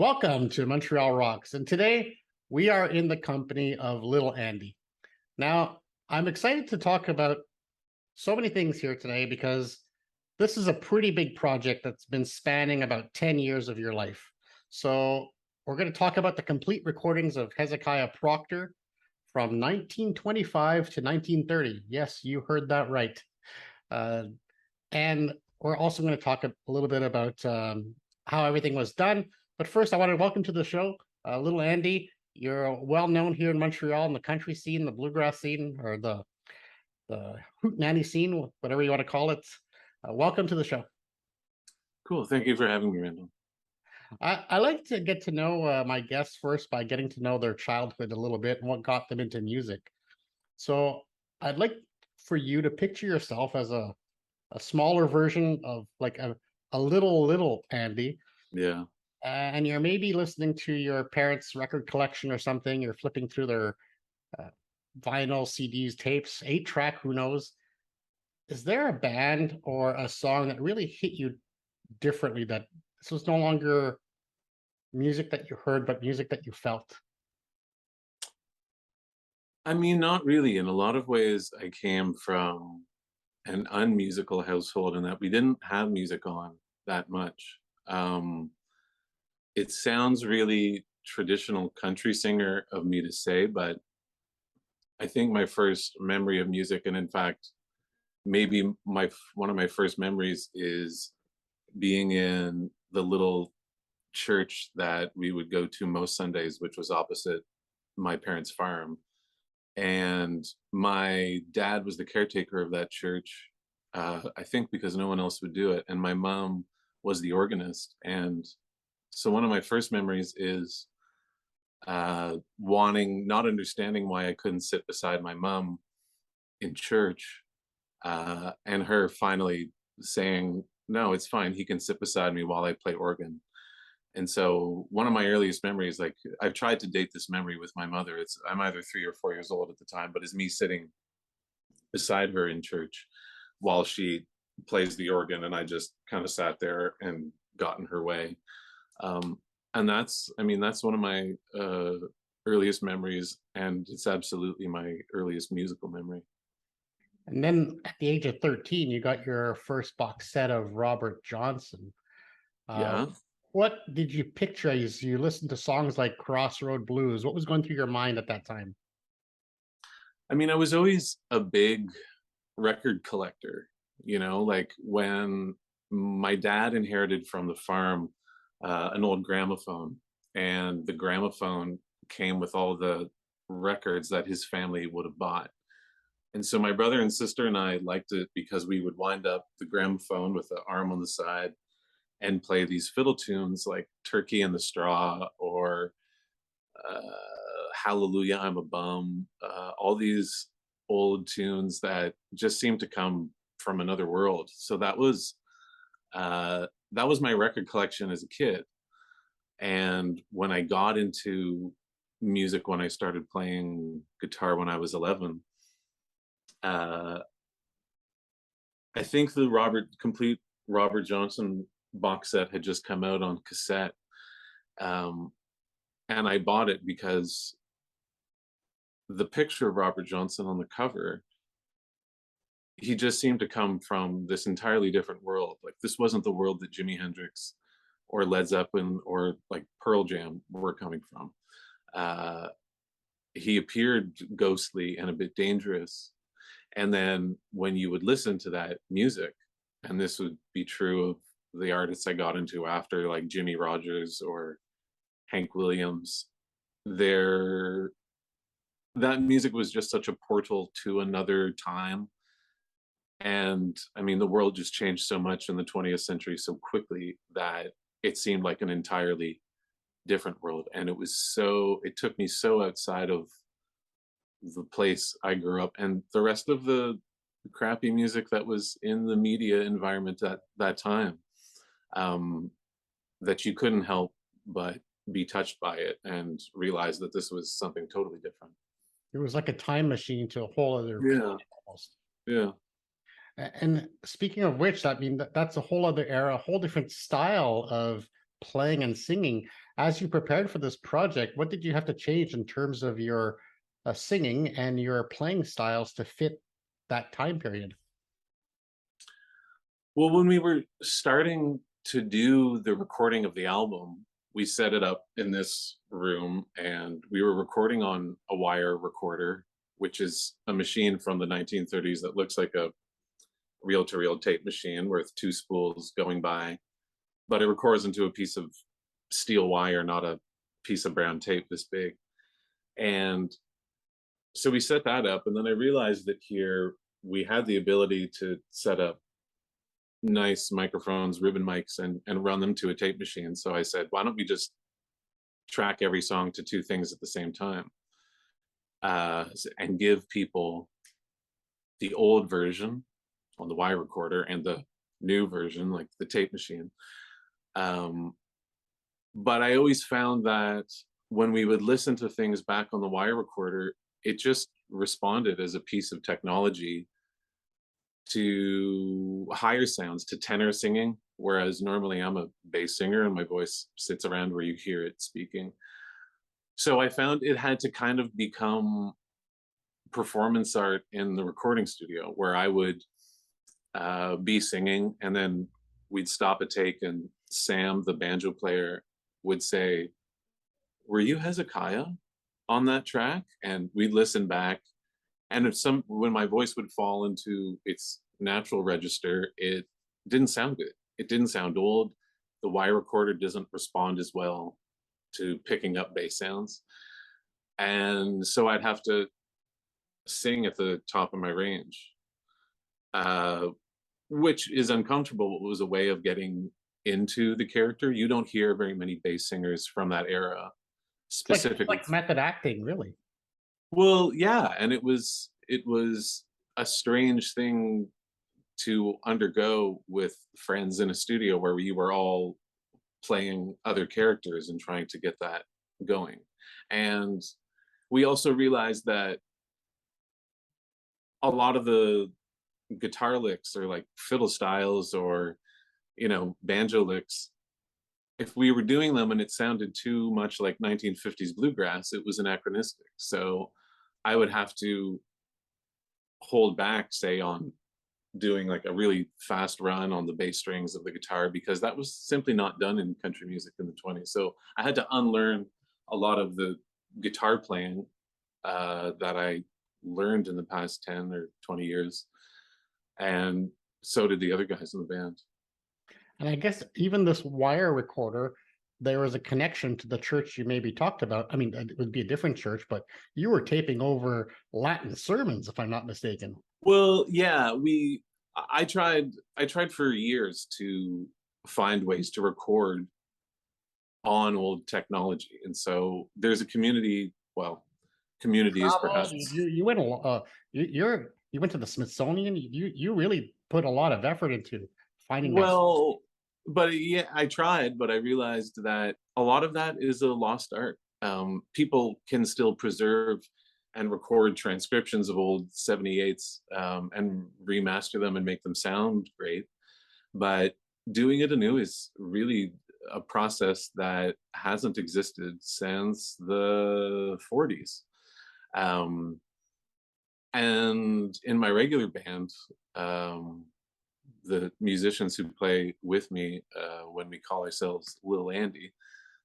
Welcome to Montreal Rocks. And today we are in the company of little Andy. Now, I'm excited to talk about so many things here today because this is a pretty big project that's been spanning about 10 years of your life. So, we're going to talk about the complete recordings of Hezekiah Procter from 1925 to 1930. Yes, you heard that right. Uh, and we're also going to talk a little bit about how everything was done. But first, I want to welcome to the show little Andy. You're well known here in Montreal in the country scene, the bluegrass scene, or the hootenanny scene, whatever you want to call it. Welcome to the show. Cool. Thank you for having me, Randall. I like to get to know my guests first by getting to know their childhood a little bit and what got them into music. So I'd like for you to picture yourself as a smaller version of like a little Andy. Yeah. And you're maybe listening to your parents' record collection or something. You're flipping through their uh, vinyl, CDs, tapes, 8-track, who knows? Is there a band or a song that really hit you differently that this was no longer music that you heard, but music that you felt? I mean, not really. In a lot of ways, I came from an unmusical household in that we didn't have music on that much. It sounds really traditional country singer of me to say, but I think my first memory of music, and in fact, maybe one of my first memories is being in the little church that we would go to most Sundays, which was opposite my parents' farm. And my dad was the caretaker of that church, I think because no one else would do it. And my mom was the organist. And so one of my first memories is not understanding why I couldn't sit beside my mom in church, and her finally saying, "No, it's fine. He can sit beside me while I play organ." And so one of my earliest memories, like I've tried to date this memory with my mother. I'm either 3 or 4 years old at the time, but is me sitting beside her in church while she plays the organ, and I just kind of sat there and got in her way. And that's one of my earliest memories, and it's absolutely my earliest musical memory. And then at the age of 13, you got your first box set of Robert Johnson. Uh, Yeah. what did you picture as you listened to songs like Crossroad Blues? What was going through your mind at that time? I mean, I was always a big record collector, like when my dad inherited from the farm an old gramophone, and the gramophone came with all the records that his family would have bought. And so my brother and sister and I liked it because we would wind up the gramophone with the arm on the side and play these fiddle tunes like Turkey in the Straw or uh, Hallelujah, I'm a Bum, all these old tunes that just seemed to come from another world. So that was my record collection as a kid. And when I got into music, when I started playing guitar when I was 11, uh, I think the complete Robert Johnson box set had just come out on cassette. Um, and I bought it because the picture of Robert Johnson on the cover, he just seemed to come from this entirely different world. Like this wasn't the world that Jimi Hendrix or Led Zeppelin or like Pearl Jam were coming from. Uh, he appeared ghostly and a bit dangerous. And then when you would listen to that music, and this would be true of the artists I got into after, like Jimmy Rogers or Hank Williams, there that music was just such a portal to another time. And I mean, the world just changed so much in the 20th century so quickly that it seemed like an entirely different world. And it took me so outside of the place I grew up and the rest of the crappy music that was in the media environment at that time, um, that you couldn't help but be touched by it and realize that this was something totally different. It was like a time machine to a whole other Yeah. planet almost. Yeah. And speaking of which, I mean, that's a whole other era, a whole different style of playing and singing. As you prepared for this project, what did you have to change in terms of your singing and your playing styles to fit that time period? Well, when we were starting to do the recording of the album, we set it up in this room and we were recording on a wire recorder, which is a machine from the 1930s that looks like a reel to reel tape machine with two spools going by, but it records into a piece of steel wire, not a piece of brown tape this big. And so we set that up. And then I realized that here we had the ability to set up nice microphones, ribbon mics, and run them to a tape machine. So I said, why don't we just track every song to two things at the same time, and give people the old version on the wire recorder and the new version, like the tape machine. But I always found that when we would listen to things back on the wire recorder, it just responded as a piece of technology to higher sounds, to tenor singing, whereas normally I'm a bass singer and my voice sits around where you hear it speaking. So I found it had to kind of become performance art in the recording studio, where I would be singing and then we'd stop a take and Sam, the banjo player, would say, "Were you Hezekiah on that track?" And we'd listen back. And when my voice would fall into its natural register, it didn't sound good. It didn't sound old. The wire recorder doesn't respond as well to picking up bass sounds. And so I'd have to sing at the top of my range, uh, which is uncomfortable. It was a way of getting into the character. You don't hear very many bass singers from that era It's specifically. like method acting, really. Well, yeah, and it was a strange thing to undergo with friends in a studio where we were all playing other characters and trying to get that going. And we also realized that a lot of the guitar licks or like fiddle styles or banjo licks, if we were doing them and it sounded too much like 1950s bluegrass, it was anachronistic. So I would have to hold back, say, on doing like a really fast run on the bass strings of the guitar, because that was simply not done in country music in the 20s. So I had to unlearn a lot of the guitar playing that I learned in the past 10 or 20 years. And so did the other guys in the band. And I guess even this wire recorder, there was a connection to the church you maybe talked about. I mean, it would be a different church, but you were taping over Latin sermons, if I'm not mistaken. Well, yeah, I tried for years to find ways to record on old technology. And so there's a community, well, community is Traveled, perhaps. you went, you went to the Smithsonian. You really put a lot of effort into finding that. Well, but yeah, I tried, but I realized that a lot of that is a lost art. People can still preserve and record transcriptions of old 78s, and remaster them and make them sound great. But doing it anew is really a process that hasn't existed since the 40s. Um, and in my regular band, um, the musicians who play with me, when we call ourselves Little Andy,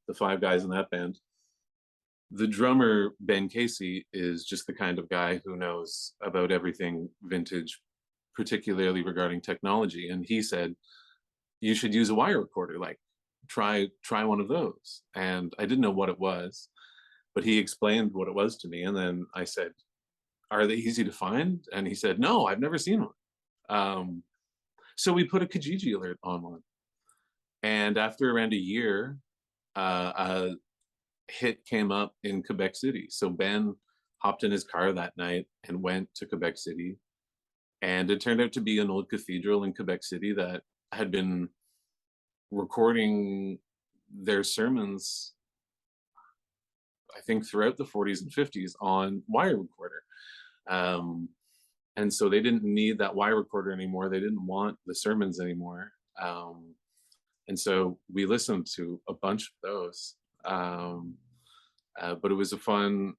the five guys in that band, the drummer Ben Casey is just the kind of guy who knows about everything vintage, particularly regarding technology. And he said, you should use a wire recorder, like try one of those. And I didn't know what it was, but he explained what it was to me. And then I said, are they easy to find? And he said, no, I've never seen one. So we put a Kijiji alert on one. And after around a year, a hit came up in Quebec City. So Ben hopped in his car that night and went to Quebec City. And it turned out to be an old cathedral in Quebec City that had been recording their sermons, I think, throughout the 40s and 50s on wire recorder. And so they didn't need that wire recorder anymore. They didn't want the sermons anymore. And so we listened to a bunch of those. But it was fun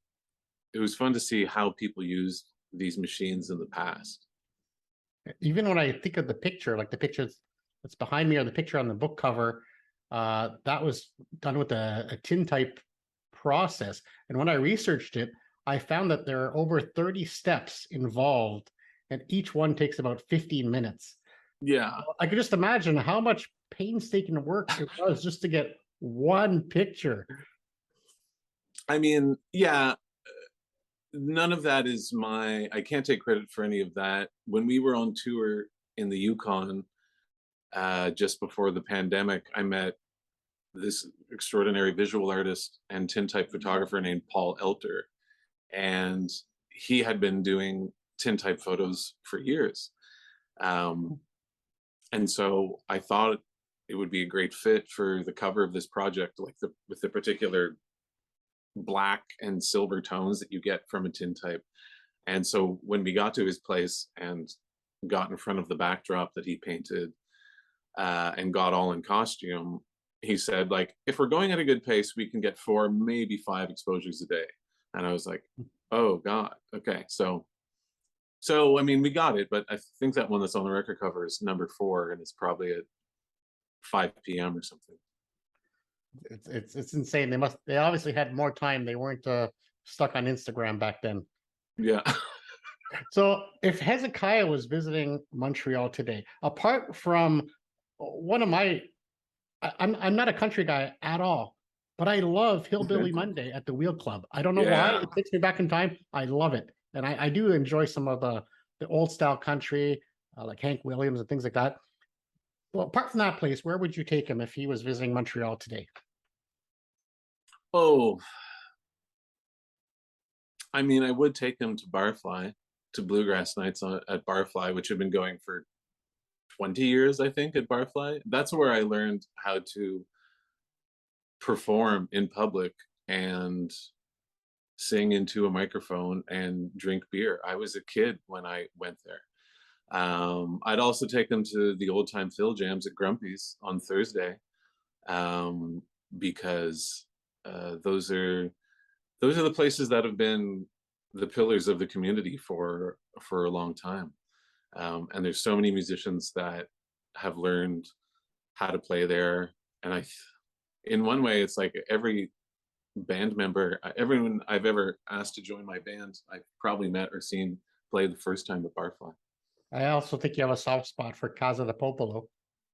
to see how people used these machines in the past. Even when I think of the picture, like the picture that's behind me or the picture on the book cover, that was done with a tintype process. And when I researched it, I found that there are over 30 steps involved, and each one takes about 15 minutes. Yeah. I could just imagine how much painstaking work it was just to get one picture. I mean, yeah, none of that is I can't take credit for any of that. When we were on tour in the Yukon, just before the pandemic, I met this extraordinary visual artist and tintype photographer named Paul Elter. And he had been doing tintype photos for years. And so I thought it would be a great fit for the cover of this project, like with the particular black and silver tones that you get from a tintype. And so when we got to his place and got in front of the backdrop that he painted, and got all in costume, he said, like, if we're going at a good pace, we can get 4, maybe 5 exposures a day. And I was like, oh God, okay. So I mean, we got it, but I think that one that's on the record cover is number 4, and it's probably at 5 p.m. or something. It's insane. They obviously had more time. They weren't stuck on Instagram back then. Yeah. So if Hezekiah was visiting Montreal today, apart from one of my, I'm not a country guy at all, but I love Hillbilly Monday at the Wheel Club. I don't know why. Yeah. It takes me back in time. I love it. And I do enjoy some of the old style country, like Hank Williams and things like that. Well, apart from that place, where would you take him if he was visiting Montreal today? Oh, I mean, I would take him to Barfly, to Bluegrass Nights at Barfly, which have been going for 20 years, I think, at Barfly. That's where I learned how to perform in public and sing into a microphone and drink beer. I was a kid when I went there. I'd also take them to the old time Phil jams at Grumpy's on Thursday, because those are the places that have been the pillars of the community for a long time. And there's so many musicians that have learned how to play there. And in one way, it's like every band member, everyone I've ever asked to join my band, I've probably met or seen play the first time at Barfly. I also think you have a soft spot for Casa de Popolo.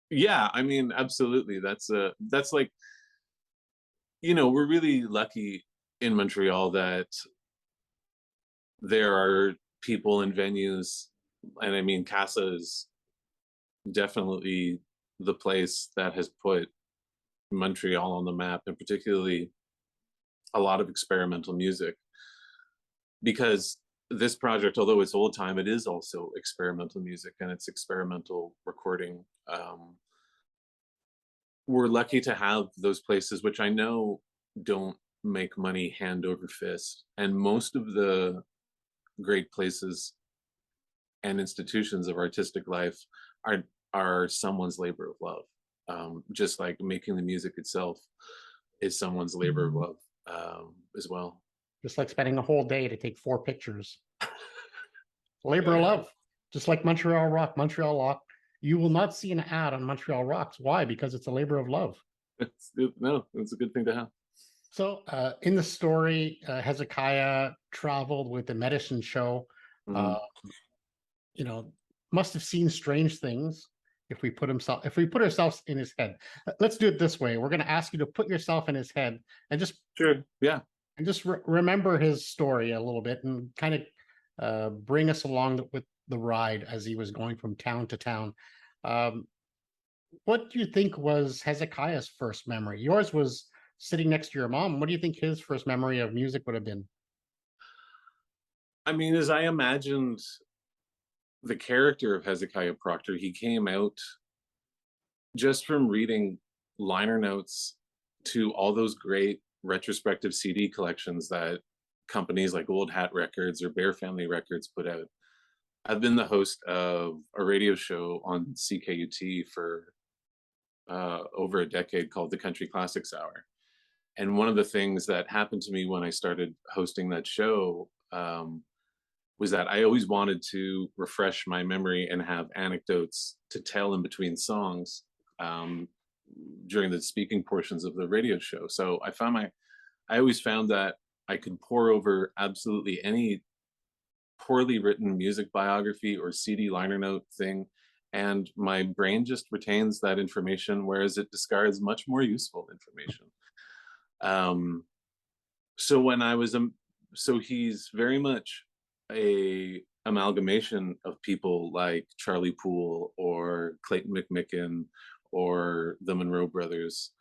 Yeah, I mean, absolutely. That's like, we're really lucky in Montreal that there are people and venues, and I mean, Casa is definitely the place that has put Montreal on the map, and particularly a lot of experimental music. Because this project, although it's old time, it is also experimental music and it's experimental recording. We're lucky to have those places, which I know don't make money hand over fist. And most of the great places and institutions of artistic life are someone's labor of love. Just like making the music itself is someone's labor of love, as well. Just like spending a whole day to take 4 pictures. Labor of love. Just like Montreal Montreal Rock. You will not see an ad on Montreal Rocks. Why? Because it's a labor of love. No, it's a good thing to have. So in the story, Hezekiah traveled with the medicine show. Mhm. Must have seen strange things if we put ourselves in his head. Let's do it this way. We're going to ask you to put yourself in his head and just Sure. Yeah. remember his story a little bit and kind of bring us along with the ride as he was going from town to town. What do you think was Hezekiah's first memory? Yours was sitting next to your mom. What do you think his first memory of music would have been? I mean, as I imagined the character of Hezekiah Procter, he came out just from reading liner notes to all those great retrospective CD collections that companies like Old Hat Records or Bear Family Records put out. I've been the host of a radio show on CKUT for over a decade called the Country Classics Hour. And one of the things that happened to me when I started hosting that show was that I always wanted to refresh my memory and have anecdotes to tell in between songs um, during the speaking portions of the radio show. So I always found that I could pour over absolutely any poorly written music biography or CD liner note thing, and my brain just retains that information, whereas it discards much more useful information. Um, so when I was so he's very much a amalgamation of people like Charlie Poole or Clayton McMicken or the Monroe Brothers.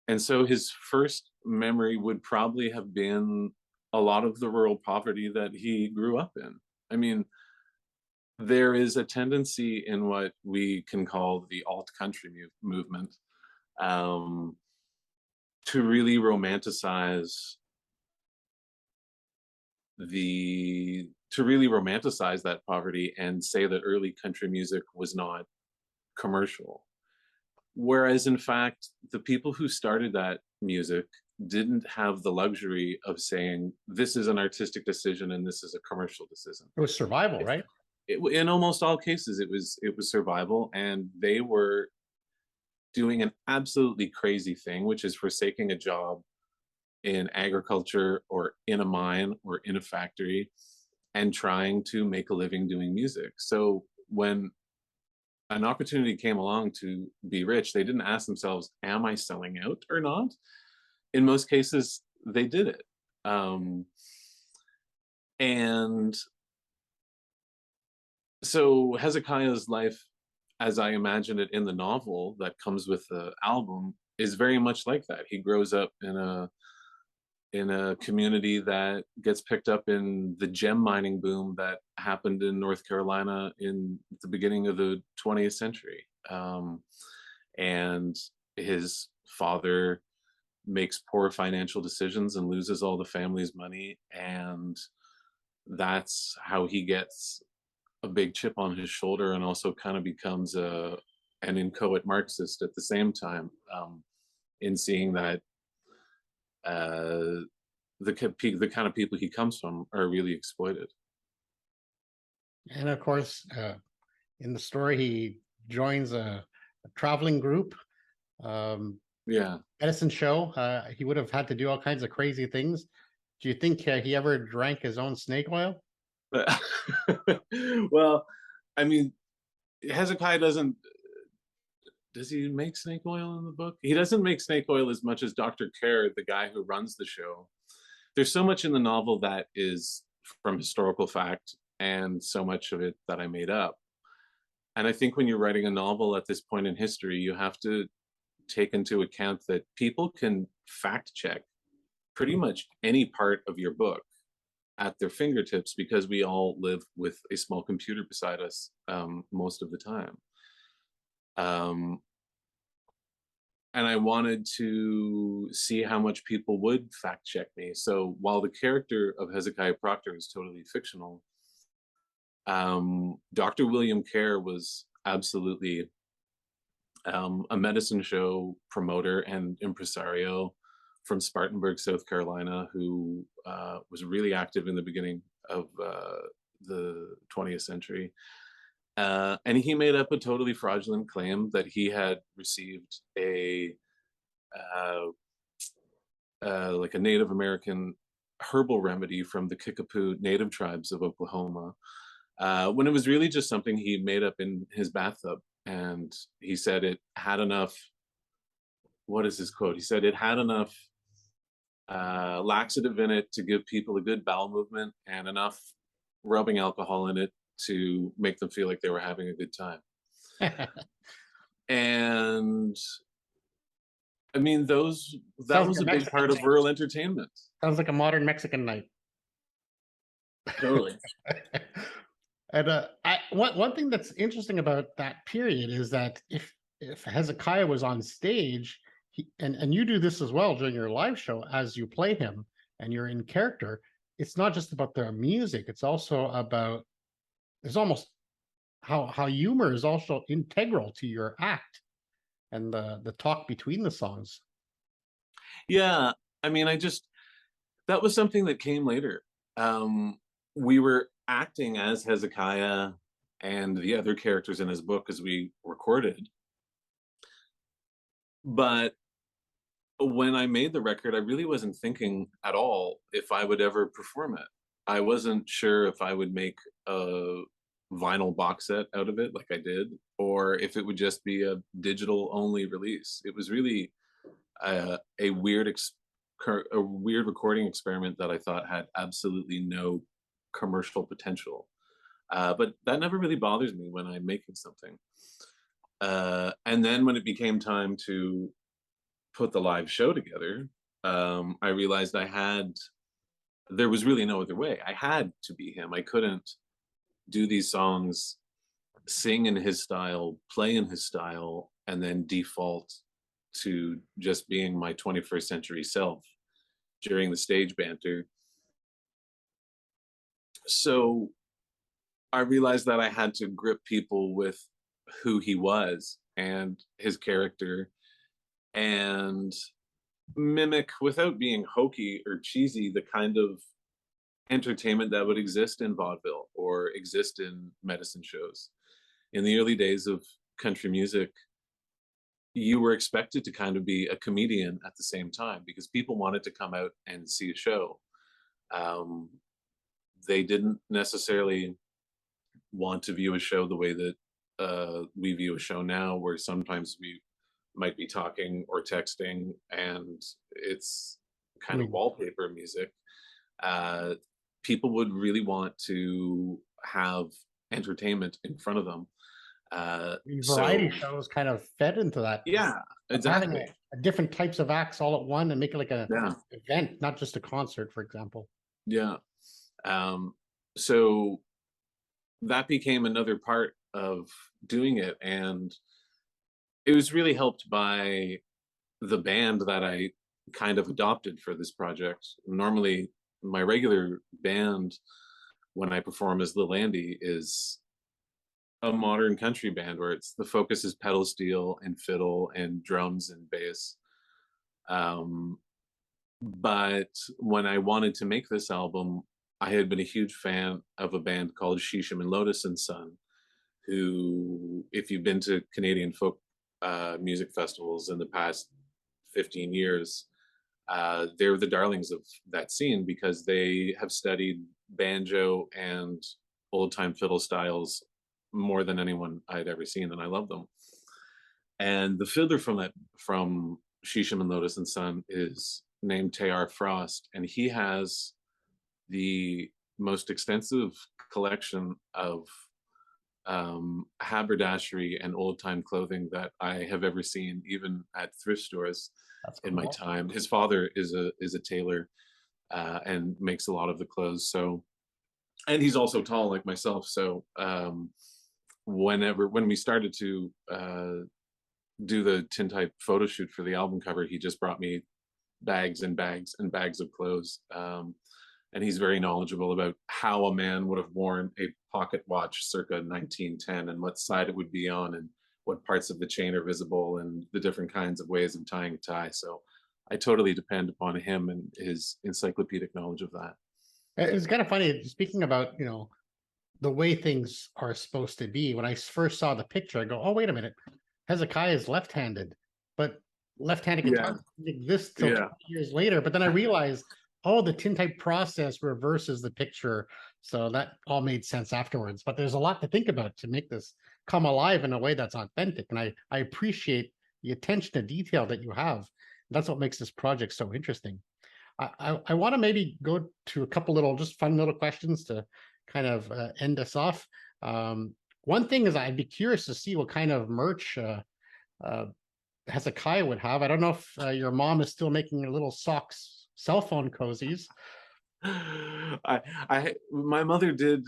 And so his first memory would probably have been a lot of the rural poverty that he grew up in. I mean, there is a tendency in what we can call the alt country movement um, to really romanticize that poverty and say that early country music was not commercial. Whereas in fact, the people who started that music didn't have the luxury of saying this is an artistic decision and this is a commercial decision. It was survival, right? In almost all cases, it was survival, and they were doing an absolutely crazy thing, which is forsaking a job in agriculture or in a mine or in a factory and trying to make a living doing music. So when an opportunity came along to be rich, they didn't ask themselves, am I selling out or not? In most cases, they did it. And so Hezekiah's life, as I imagine it in the novel that comes with the album, is very much like that. He grows up in a community that gets picked up in the gem mining boom that happened in North Carolina in the beginning of the 20th century. And his father makes poor financial decisions and loses all the family's money. And that's how he gets a big chip on his shoulder and also kind of becomes an inchoate Marxist at the same time, in seeing that the kind of people he comes from are really exploited. And of course, in the story, he joins a traveling group, Yeah. medicine show. He would have had to do all kinds of crazy things. Do you think he ever drank his own snake oil? But well, I mean, Hezekiah doesn't. Does he make snake oil in the book? He doesn't make snake oil as much as Dr. Kerr, the guy who runs the show. There's so much in the novel that is from historical fact and so much of it that I made up. And I think when you're writing a novel at this point in history, you have to take into account that people can fact check pretty much any part of your book at their fingertips because we all live with a small computer beside us most of the time. And I wanted to see how much people would fact check me. So while the character of Hezekiah Procter is totally fictional, Dr. William Kerr was absolutely a medicine show promoter and impresario from Spartanburg, South Carolina, who was really active in the beginning of the 20th century. And he made up a totally fraudulent claim that he had received like a Native American herbal remedy from the Kickapoo Native tribes of Oklahoma, when it was really just something he made up in his bathtub. And he said it had enough. What is his quote? He said it had enough laxative in it to give people a good bowel movement and enough rubbing alcohol in it to make them feel like they were having a good time. And I mean, that Sounds was like a big part of rural entertainment. Sounds like a modern Mexican night. Totally. And one thing that's interesting about that period is that if Hezekiah was on stage, and you do this as well during your live show as you play him and you're in character, it's not just about the music, it's also about, there's almost how humor is also integral to your act. and the talk between the songs. Yeah, I mean, that was something that came later. Um, we were acting as Hezekiah and the other characters in his book as we recorded, but when I made the record, I really wasn't thinking at all if I would ever perform it. I wasn't sure if I would make a vinyl box set out of it like I did, or if it would just be a digital only release. It was really a a weird recording experiment that I thought had absolutely no commercial potential. But that never really bothers me when I'm making something. And then when it became time to put the live show together, I realized there was really no other way. I had to be him. I couldn't do these songs, sing in his style, play in his style, and then default to just being my 21st century self during the stage banter. So I realized that I had to grip people with who he was and his character and mimic, without being hokey or cheesy, the kind of entertainment that would exist in vaudeville or exist in medicine shows. In the early days of country music, you were expected to kind of be a comedian at the same time because people wanted to come out and see a show. Um, they didn't necessarily want to view a show the way that we view a show now, where sometimes we might be talking or texting and it's I kind of mean, wallpaper music. Uh, People would really want to have entertainment in front of them. the variety So shows kind of fed into that, yeah, of having exactly. a different types of acts all at one and make it like a Yeah, event, not just a concert, for example. yeah. Um, so that became another part of doing it, and it was really helped by the band that I kind of adopted for this project. Normally, my regular band when I perform as Lil Andy is a modern country band where it's the focus is pedal steel and fiddle and drums and bass. Um, but when I wanted to make this album, I had been a huge fan of a band called Shisham and Lotus and Son, who, if you've been to Canadian folk music festivals in the past 15 years, they're the darlings of that scene because they have studied banjo and old time fiddle styles more than anyone I'd ever seen, and I love them. And the fiddler from Shisham and Lotus and Son is named Tayar Frost, and he has the most extensive collection of haberdashery and old time clothing that I have ever seen, even at thrift stores That's in my cool. time. His father is a tailor and makes a lot of the clothes. So, and he's also tall like myself. So, when we started to do the tintype photo shoot for the album cover, he just brought me bags and bags and bags of clothes. And he's very knowledgeable about how a man would have worn a pocket watch circa 1910 and what side it would be on and what parts of the chain are visible and the different kinds of ways of tying a tie. So I totally depend upon him and his encyclopedic knowledge of that. It's kind of funny speaking about, the way things are supposed to be. When I first saw the picture, I go, "Oh, wait a minute, Hezekiah is left-handed," but left-handed guitar Yeah, didn't exist till yeah. 20 years later. But then I realized, oh, the tintype process reverses the picture, so that all made sense afterwards. But there's a lot to think about to make this come alive in a way that's authentic, and I appreciate the attention to detail that you have. That's what makes this project so interesting. I want to maybe go to a couple little just fun little questions to kind of end us off. One thing is I'd be curious to see what kind of merch uh, Hezekiah would have. I don't know if your mom is still making little socks, cell phone cozies. My mother did.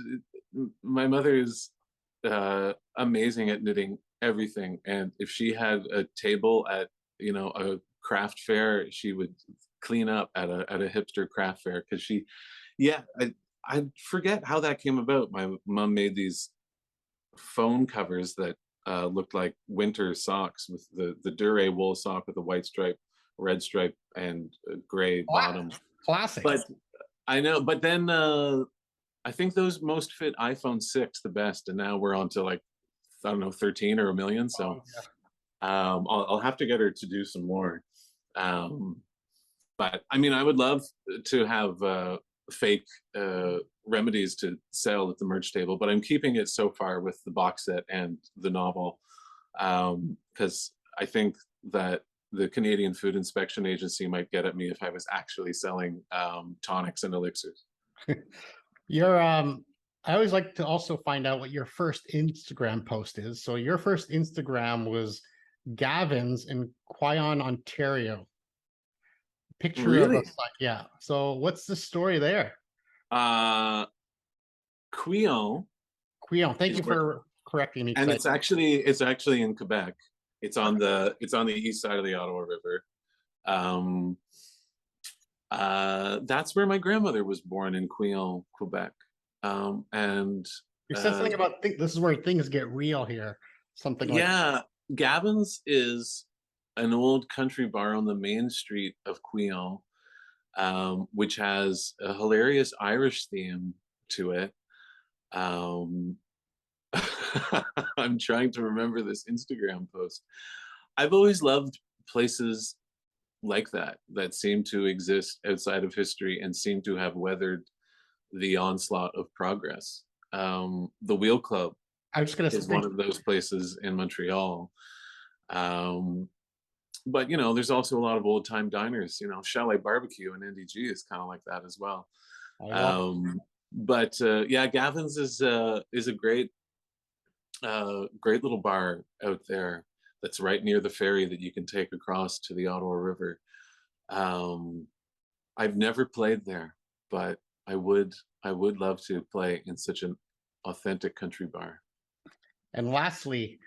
My mother is amazing at knitting everything, and if she had a table at a craft fair, she would clean up at a hipster craft fair because yeah, I forget how that came about. My mom made these phone covers that looked like winter socks with the Dure wool sock with a white stripe, red stripe, and a gray bottom. Classic. But I know, but then I think those most fit iPhone 6 the best, and now we're on to like, I don't know, 13 or a million. So I'll have to get her to do some more. But I mean, I would love to have fake remedies to sell at the merch table, but I'm keeping it so far with the box set and the novel, because I think that the Canadian Food Inspection Agency might get at me if I was actually selling tonics and elixirs. Your I always like to also find out what your first Instagram post is. So your first Instagram was Gavin's in Quyon, Ontario. Picture of Really? us, like, yeah. So what's the story there? Uh, Quillon Quyon, thank is you where, for correcting me. and it's actually in Quebec. It's on the east side of the Ottawa River. Um, that's where my grandmother was born, in Quillon, Quebec. And You said something about this is where things get real here. Something like yeah, Gavin's is an old country bar on the main street of Quillon, which has a hilarious Irish theme to it. Um, I'm trying to remember this Instagram post. I've always loved places like that seem to exist outside of history and seem to have weathered the onslaught of progress. The Wheel Club I was just gonna is think, one of those places in Montreal. But there's also a lot of old time diners. Chalet Barbecue and NDG is kind of like that as well. I love But yeah, Gavin's is a great little bar out there that's right near the ferry that you can take across to the Ottawa River. I've never played there, but I would love to play in such an authentic country bar. And lastly,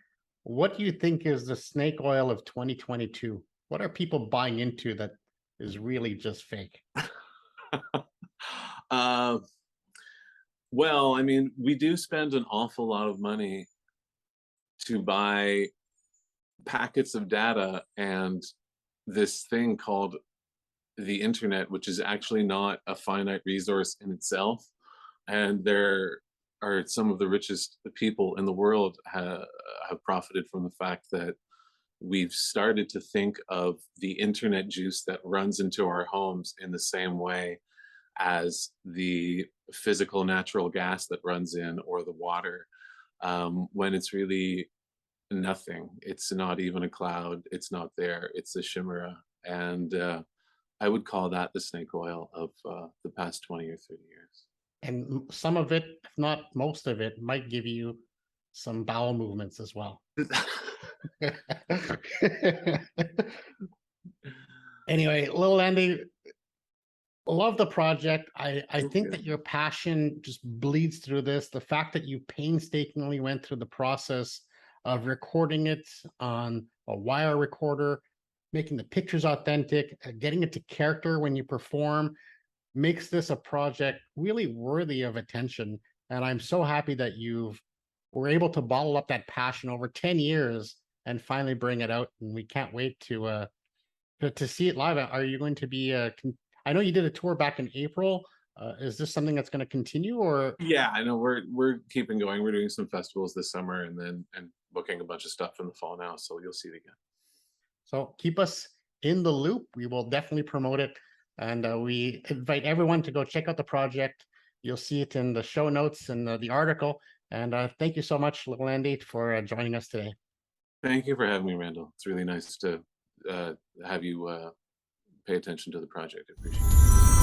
what do you think is the snake oil of 2022? What are people buying into that is really just fake? uh, well, I mean, we do spend an awful lot of money to buy packets of data and this thing called the internet, which is actually not a finite resource in itself. And there are some of the richest people in the world have profited from the fact that we've started to think of the internet juice that runs into our homes in the same way as the physical natural gas that runs in, or the water, when it's really nothing. It's not even a cloud. It's not there. It's a chimera. And I would call that the snake oil of the past 20 or 30 years. And some of it, if not most of it, might give you some bowel movements as well. Anyway, Lil Andy, love the project. I think that your passion just bleeds through this. The fact that you painstakingly went through the process of recording it on a wire recorder, making the pictures authentic, getting it to character when you perform, makes this a project really worthy of attention. And I'm so happy that were able to bottle up that passion over 10 years and finally bring it out. And we can't wait to see it live. Are you going to be I know you did a tour back in April. Is this something that's going to continue, or? Yeah, I know we're keeping going. We're doing some festivals this summer and booking a bunch of stuff in the fall now. So you'll see it again. So keep us in the loop. We will definitely promote it. And we invite everyone to go check out the project. You'll see it in the show notes and the article. And thank you so much, Little Andy, for joining us today. Thank you for having me, Randall. It's really nice to have you pay attention to the project. I appreciate it.